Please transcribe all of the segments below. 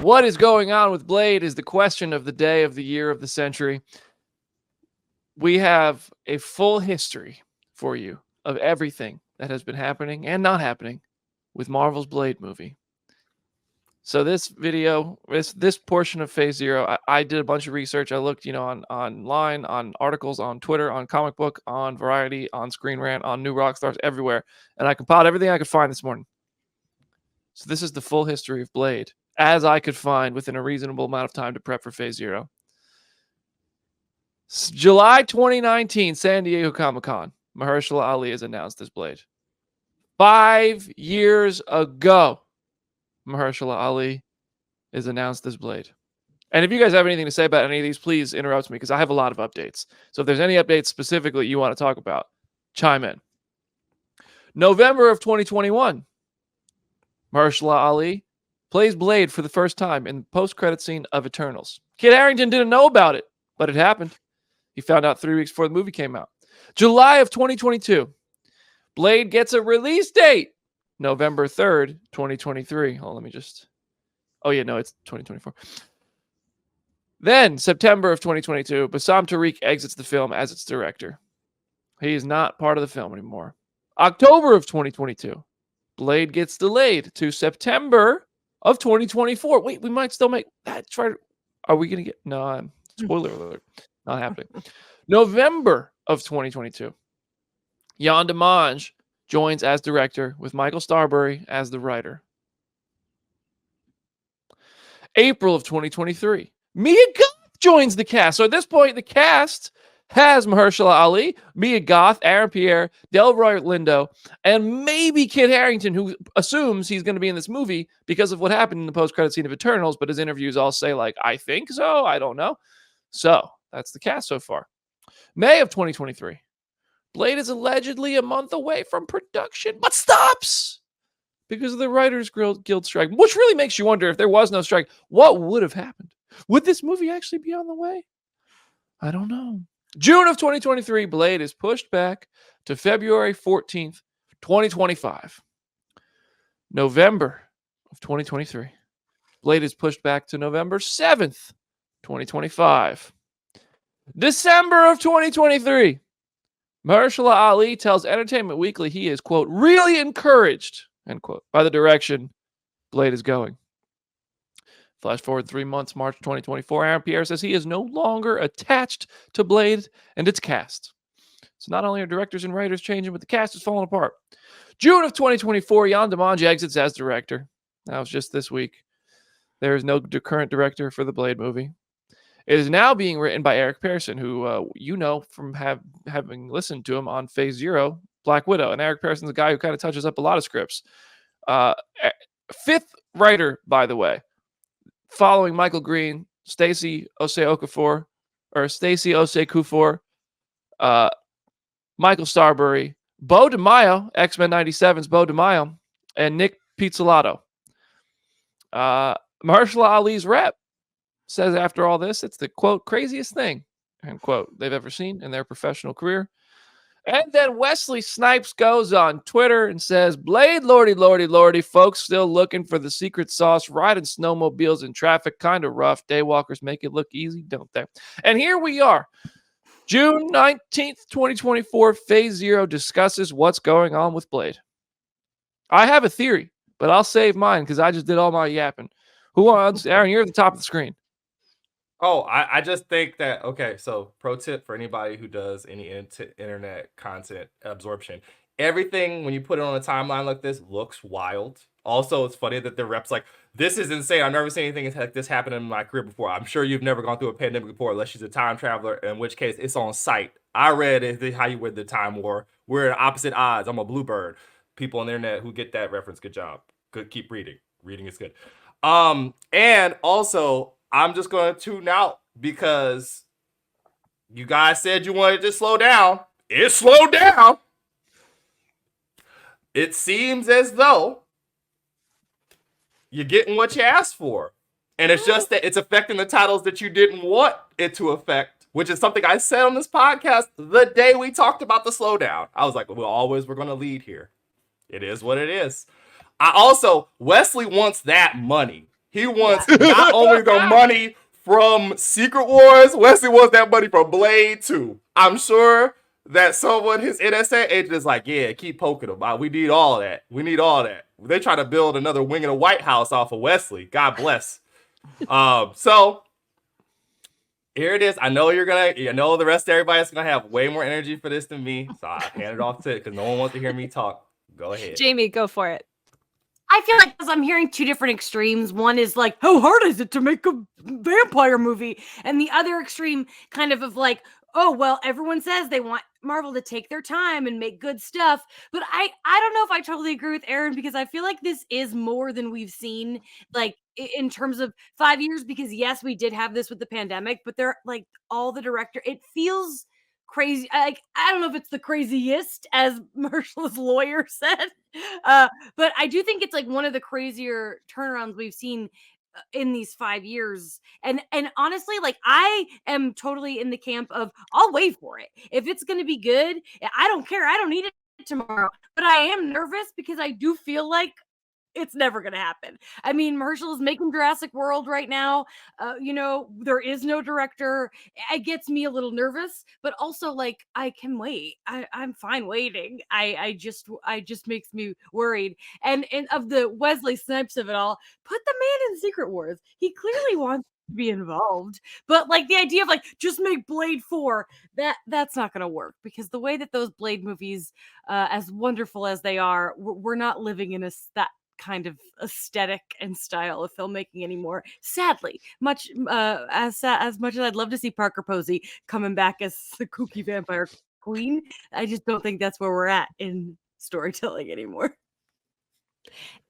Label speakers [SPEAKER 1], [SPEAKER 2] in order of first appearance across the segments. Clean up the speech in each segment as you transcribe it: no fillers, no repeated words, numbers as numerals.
[SPEAKER 1] What is going on with Blade is the question of the day, of the year, of the century. We have a full history for you of everything that has been happening and not happening with Marvel's Blade movie. So this video, this portion of Phase Zero, I did a bunch of research. I looked, online, on articles, on Twitter, on Comic Book, on Variety, on Screen Rant, on New Rockstars, everywhere, and I compiled everything I could find this morning. So this is the full history of Blade, as I could find within a reasonable amount of time to prep for Phase Zero. July 2019, San Diego Comic-Con. Mahershala Ali is announced as Blade. 5 years ago, Mahershala Ali is announced as Blade. And if you guys have anything to say about any of these, please interrupt me because I have a lot of updates. So if there's any updates specifically you want to talk about, chime in. November of 2021, Mahershala Ali plays Blade for the first time in the post-credit scene of Eternals. Kit Harington didn't know about it, but it happened. He found out 3 weeks before the movie came out. July of 2022, Blade gets a release date. November 3rd, 2023. Oh, let me just... Oh, yeah, no, it's 2024. Then, September of 2022, Bassam Tariq exits the film as its director. He is not part of the film anymore. October of 2022, Blade gets delayed to September of 2024. Wait, we might still make that. Are we going to get... No, spoiler alert. Not happening. November of 2022, Yann Demange joins as director with Michael Starbury as the writer. April of 2023, Mia Goth joins the cast. So at this point, the cast has Mahershala Ali, Mia Goth, Aaron Pierre, Delroy Lindo, and maybe Kit Harington, who assumes he's going to be in this movie because of what happened in the post-credit scene of Eternals, but his interviews all say, like, I think so, I don't know. So that's the cast so far. May of 2023. Blade is allegedly a month away from production, but stops because of the Writers Guild strike, which really makes you wonder if there was no strike, what would have happened? Would this movie actually be on the way? I don't know. June of 2023, Blade is pushed back to February 14th, 2025. November of 2023. Blade is pushed back to November 7th, 2025. December of 2023. Mahershala Ali tells Entertainment Weekly he is, quote, really encouraged, end quote, by the direction Blade is going. Flash forward 3 months, March 2024. Aaron Pierre says he is no longer attached to Blade and its cast. So not only are directors and writers changing, but the cast is falling apart. June of 2024, Yann Demange exits as director. That was just this week. There is no current director for the Blade movie. It is now being written by Eric Pearson, who you know from having listened to him on Phase Zero, Black Widow. And Eric Pearson's a guy who kind of touches up a lot of scripts. Fifth writer, by the way, following Michael Green, Stacey Osei-Kuffour, Michael Starbury, Bo DeMaio, X-Men 97's Bo DeMaio, and Nick Pizzolatto. Mahershala Ali's rep says after all this, it's the, quote, craziest thing, end quote, they've ever seen in their professional career. And then Wesley Snipes goes on Twitter and says, Blade, lordy, lordy, lordy, folks still looking for the secret sauce, riding snowmobiles in traffic, kind of rough. Daywalkers make it look easy, don't they? And here we are. June 19th, 2024, Phase Zero discusses what's going on with Blade. I have a theory, but I'll save mine because I just did all my yapping. Who wants? Aaron, you're at the top of the screen.
[SPEAKER 2] Oh, I just think that, okay, so pro tip for anybody who does any internet content absorption. Everything, when you put it on a timeline like this, looks wild. Also, it's funny that the rep's like, this is insane. I've never seen anything like this happen in my career before. I'm sure you've never gone through a pandemic before unless she's a time traveler, in which case it's on site. I read how you win the time war. We're at opposite odds. I'm a bluebird. People on the internet who get that reference, good job. Good, keep reading. Reading is good. And also, I'm just going to tune out because you guys said you wanted to slow down. It slowed down. It seems as though you're getting what you asked for. And it's just that it's affecting the titles that you didn't want it to affect, which is something I said on this podcast the day we talked about the slowdown. I was like, we're going to lead here. It is what it is. Wesley wants that money. He wants not only the money from Secret Wars, Wesley wants that money from Blade too. I'm sure that someone, his NSA agent, is like, yeah, keep poking him. We need all that. We need all that. They try to build another wing of the White House off of Wesley. God bless. So here it is. I know the rest of everybody's gonna have way more energy for this than me. So I hand it off to it because no one wants to hear me talk. Go ahead.
[SPEAKER 3] Jamie, go for it.
[SPEAKER 4] I feel like I'm hearing two different extremes. One is like, how hard is it to make a vampire movie? And the other extreme kind of like, oh, well, everyone says they want Marvel to take their time and make good stuff. But I don't know if I totally agree with Aaron, because I feel like this is more than we've seen, like in terms of 5 years, because yes, we did have this with the pandemic, but they're like all the director, it feels crazy. Like, I don't know if it's the craziest, as Mahershala's lawyer said, but I do think it's like one of the crazier turnarounds we've seen in these 5 years. And honestly, like, I am totally in the camp of I'll wait for it. If it's going to be good, I don't care. I don't need it tomorrow. But I am nervous because I do feel like it's never going to happen. I mean, Mahershala is making Jurassic World right now. There is no director. It gets me a little nervous, but also like I can wait. I'm fine waiting. I just makes me worried. And of the Wesley Snipes of it all, put the man in Secret Wars. He clearly wants to be involved, but like the idea of like just make Blade 4, that's not going to work, because the way that those Blade movies, as wonderful as they are, we're not living in that kind of aesthetic and style of filmmaking anymore, sadly. Much as much as I'd love to see Parker Posey coming back as the kooky vampire queen, I just don't think that's where we're at in storytelling anymore.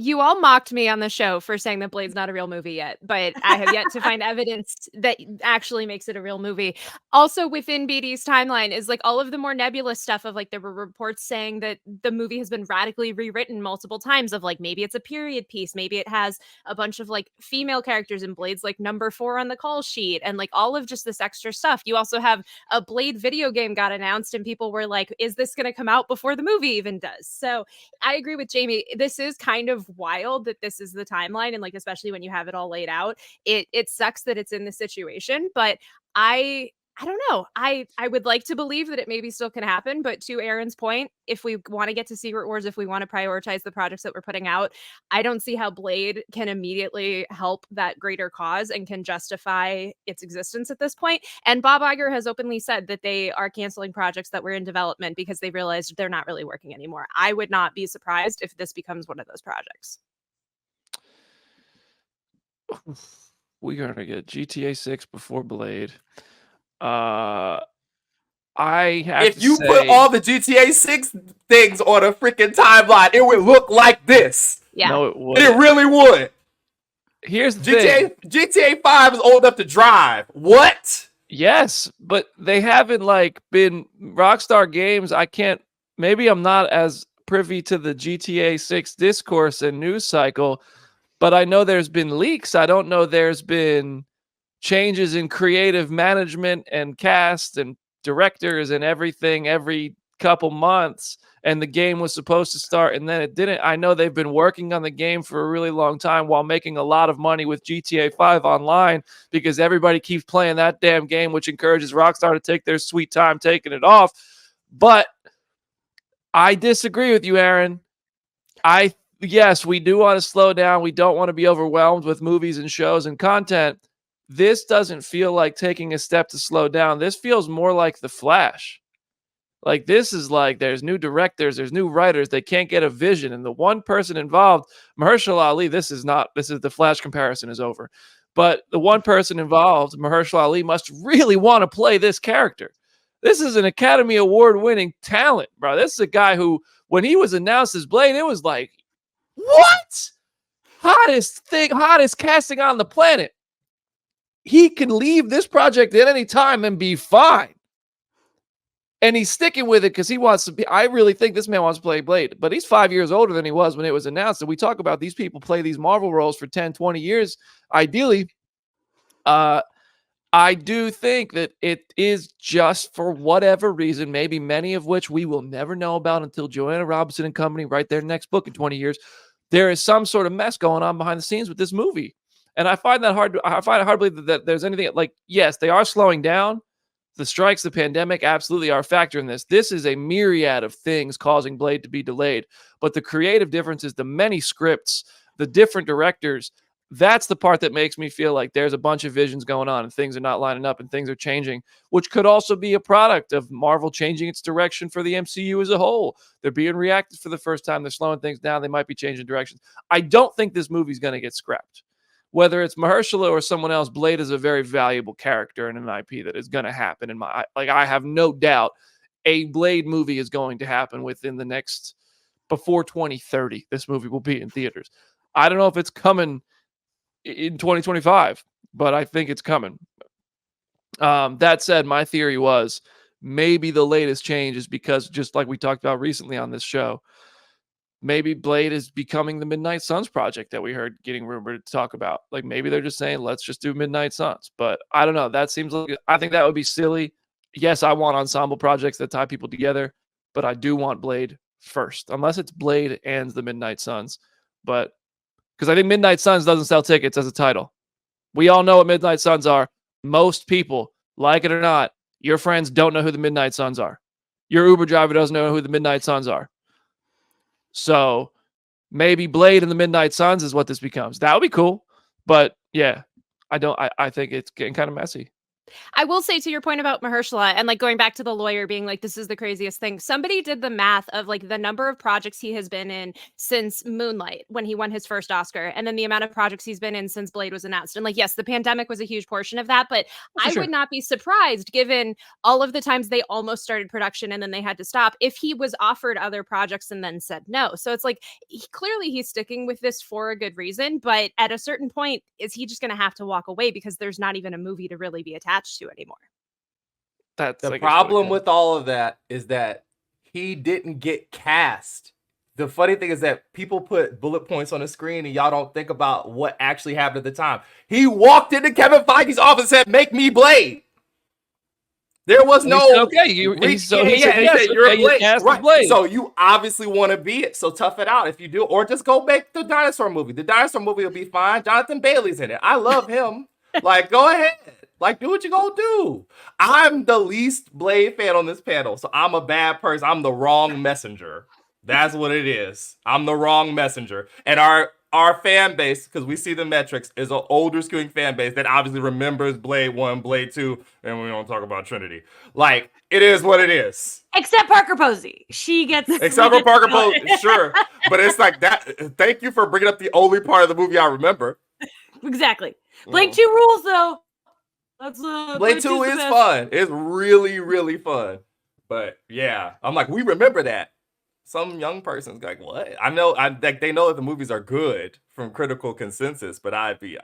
[SPEAKER 3] You all mocked me on the show for saying that Blade's not a real movie yet, but I have yet to find evidence that actually makes it a real movie. Also, within BD's timeline is like all of the more nebulous stuff of like there were reports saying that the movie has been radically rewritten multiple times, of like maybe it's a period piece, maybe it has a bunch of like female characters in Blade's like number 4 on the call sheet, and like all of just this extra stuff. You also have a Blade video game got announced and people were like, is this going to come out before the movie even does? So I agree with Jamie. This is kind of wild that this is the timeline, and like especially when you have it all laid out, it sucks that it's in this situation, but I don't know. I would like to believe that it maybe still can happen, but to Aaron's point, if we want to get to Secret Wars, if we want to prioritize the projects that we're putting out, I don't see how Blade can immediately help that greater cause and can justify its existence at this point. And Bob Iger has openly said that they are canceling projects that were in development because they realized they're not really working anymore. I would not be surprised if this becomes one of those projects.
[SPEAKER 1] We're gonna get GTA 6 before Blade. I have
[SPEAKER 2] If
[SPEAKER 1] to
[SPEAKER 2] you
[SPEAKER 1] say,
[SPEAKER 2] put all the GTA 6 things on a freaking timeline, it would look like this.
[SPEAKER 3] Yeah.
[SPEAKER 1] no, it would.
[SPEAKER 2] It really would.
[SPEAKER 1] Here's the thing.
[SPEAKER 2] GTA 5 is old enough to drive. What?
[SPEAKER 1] Yes, but they haven't like been Rockstar Games. Maybe I'm not as privy to the GTA 6 discourse and news cycle, but I know there's been leaks. I don't know there's been changes in creative management and cast and directors and everything every couple months. And the game was supposed to start and then it didn't. I know they've been working on the game for a really long time while making a lot of money with GTA 5 online, because everybody keeps playing that damn game, which encourages Rockstar to take their sweet time taking it off. But I disagree with you, Aaron. Yes, we do want to slow down. We don't want to be overwhelmed with movies and shows and content. This doesn't feel like taking a step to slow down. This feels more like The Flash. Like, this is like there's new directors, there's new writers. They can't get a vision. And the one person involved, Mahershala Ali, this is The Flash comparison is over. But the one person involved, Mahershala Ali, must really want to play this character. This is an Academy Award-winning talent, bro. This is a guy who, when he was announced as Blade, it was like, what? Hottest casting on the planet. He can leave this project at any time and be fine. And he's sticking with it because he wants to be. I really think this man wants to play Blade, but he's 5 years older than he was when it was announced. And we talk about these people play these Marvel roles for 10, 20 years, ideally. I do think that it is just for whatever reason, maybe many of which we will never know about until Joanna Robinson and company write their next book in 20 years. There is some sort of mess going on behind the scenes with this movie. And I find that hard. I find it hard to believe that there's anything like, yes, they are slowing down. The strikes, the pandemic absolutely are a factor in this. This is a myriad of things causing Blade to be delayed. But the creative differences, the many scripts, the different directors, that's the part that makes me feel like there's a bunch of visions going on and things are not lining up and things are changing, which could also be a product of Marvel changing its direction for the MCU as a whole. They're being reactive for the first time. They're slowing things down. They might be changing directions. I don't think this movie's going to get scrapped. Whether it's Mahershala or someone else, Blade is a very valuable character and an IP that is going to happen. I have no doubt a Blade movie is going to happen within the next, before 2030. This movie will be in theaters. I don't know if it's coming in 2025, but I think it's coming. That said, my theory was maybe the latest change is because, just like we talked about recently on this show, maybe Blade is becoming the Midnight Suns project that we heard getting rumored to talk about. Like maybe they're just saying, let's just do Midnight Suns. But I don't know. That seems like, I think that would be silly. Yes, I want ensemble projects that tie people together, but I do want Blade first, unless it's Blade and the Midnight Suns. But because I think Midnight Suns doesn't sell tickets as a title. We all know what Midnight Suns are. Most people, like it or not, your friends don't know who the Midnight Suns are. Your Uber driver doesn't know who the Midnight Suns are. So maybe Blade and the Midnight Suns is what this becomes. That would be cool. But yeah, I think it's getting kind of messy.
[SPEAKER 3] I will say, to your point about Mahershala and like going back to the lawyer being like, this is the craziest thing. Somebody did the math of like the number of projects he has been in since Moonlight when he won his first Oscar, and then the amount of projects he's been in since Blade was announced. And like, yes, the pandemic was a huge portion of that, but I would not be surprised, given all of the times they almost started production and then they had to stop, if he was offered other projects and then said no. So it's like, clearly he's sticking with this for a good reason, but at a certain point, is he just going to have to walk away because there's not even a movie to really be attached to anymore?
[SPEAKER 1] That's
[SPEAKER 2] the problem with all of that is that he didn't get cast. The funny thing is that people put bullet points on the screen and y'all don't think about what actually happened at the time. He walked into Kevin Feige's office and said, "Make me Blade." There was no
[SPEAKER 1] okay. He said, yes,
[SPEAKER 2] you're Blade. Right.
[SPEAKER 1] Blade.
[SPEAKER 2] So you obviously want to be it. So tough it out if you do, or just go make the dinosaur movie. The dinosaur movie will be fine. Jonathan Bailey's in it. I love him. Like, go ahead. Like, do what you gonna do. I'm the least Blade fan on this panel, so I'm a bad person. I'm the wrong messenger. That's what it is. I'm the wrong messenger. And our fan base, because we see the metrics, is an older skewing fan base that obviously remembers Blade 1, Blade 2, and we don't talk about Trinity. Like, it is what it is.
[SPEAKER 4] Except Parker Posey. She gets...
[SPEAKER 2] Except for Parker Posey, sure. But it's like that. Thank you for bringing up the only part of the movie I remember.
[SPEAKER 4] Exactly. Blade 2 rules, though.
[SPEAKER 2] Blade 2 is fun. It's really, really fun. But yeah, I'm like, we remember that. Some young person's like, what? I know, like they know that the movies are good from critical consensus, but I'd be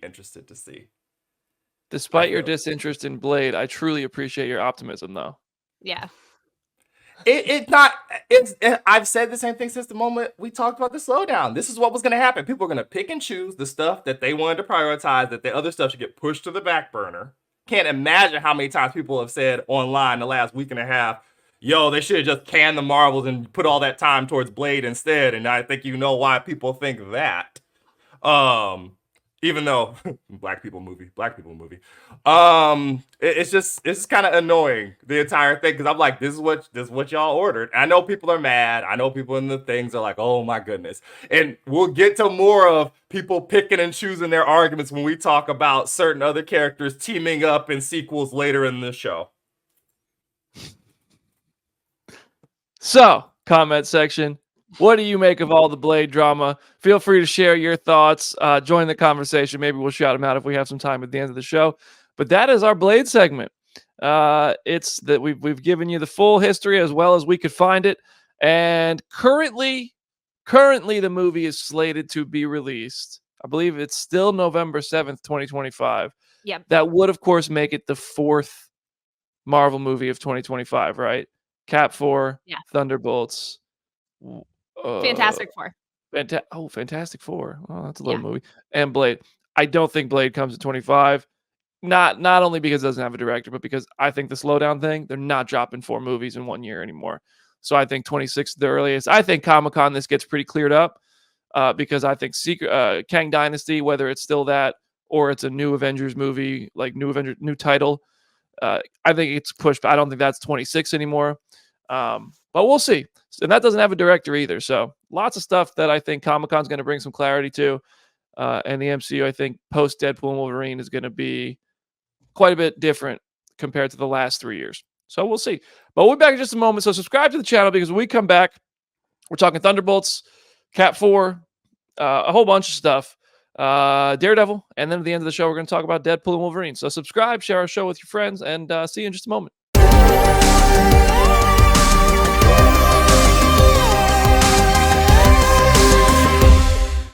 [SPEAKER 2] interested to see.
[SPEAKER 1] Despite your disinterest in Blade, I truly appreciate your optimism, though.
[SPEAKER 3] Yeah.
[SPEAKER 2] I've said the same thing since the moment we talked about the slowdown. This is what was going to happen. People are going to pick and choose the stuff that they wanted to prioritize, that the other stuff should get pushed to the back burner. Can't imagine how many times people have said online the last week and a half, yo, they should have just canned the Marvels and put all that time towards Blade instead. And I think you know why people think that. Even though black people movie. It's kind of annoying, the entire thing, because I'm like, this is what y'all ordered. I know people are mad. I know people in the things are like, oh my goodness. And we'll get to more of people picking and choosing their arguments when we talk about certain other characters teaming up in sequels later in the show.
[SPEAKER 1] So, comment section. What do you make of all the Blade drama? Feel free to share your thoughts. Join the conversation. Maybe we'll shout them out if we have some time at the end of the show. But that is our Blade segment. It's that we've given you the full history as well as we could find it. And currently the movie is slated to be released. I believe it's still November 7th, 2025.
[SPEAKER 3] Yep.
[SPEAKER 1] That would, of course, make it the fourth Marvel movie of 2025, right? Cap 4,
[SPEAKER 3] yeah.
[SPEAKER 1] Thunderbolts.
[SPEAKER 3] Fantastic Four.
[SPEAKER 1] Fantastic Four. Oh, that's a little movie. And Blade. I don't think Blade comes to 25. Not only because it doesn't have a director, but because I think the slowdown thing, they're not dropping 4 movies in 1 year anymore. So I think 26 is the earliest. I think Comic-Con this gets pretty cleared up. because I think Kang Dynasty, whether it's still that or it's a new Avengers movie, like new title, I think it's pushed. But I don't think that's 26 anymore. But we'll see. And that doesn't have a director either. So lots of stuff that I think Comic-Con's going to bring some clarity to. And the MCU, I think, post Deadpool and Wolverine is going to be quite a bit different compared to the last 3 years. So we'll see. But we'll be back in just a moment. So subscribe to the channel because when we come back, we're talking Thunderbolts, Cat 4, a whole bunch of stuff. Daredevil. And then at the end of the show, we're going to talk about Deadpool and Wolverine. So subscribe, share our show with your friends, and see you in just a moment.